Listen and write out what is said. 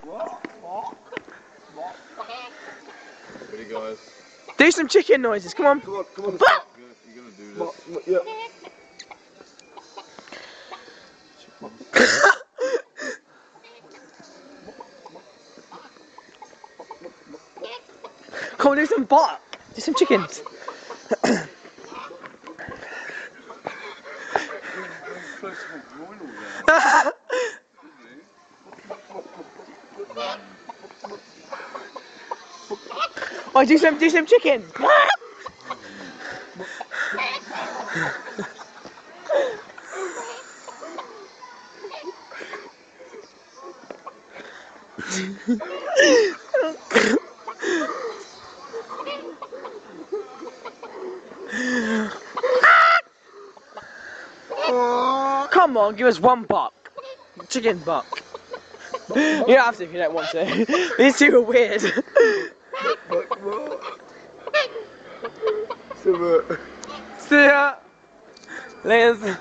Hey guys. Do some chicken noises, come on. Come on. You're gonna do this. Yeah. Come on, do some bark. Do some chickens. Oh, do some chicken. Come on, give us one bark. Chicken bark. You don't have to if you don't want to. These two are weird. See ya. Later.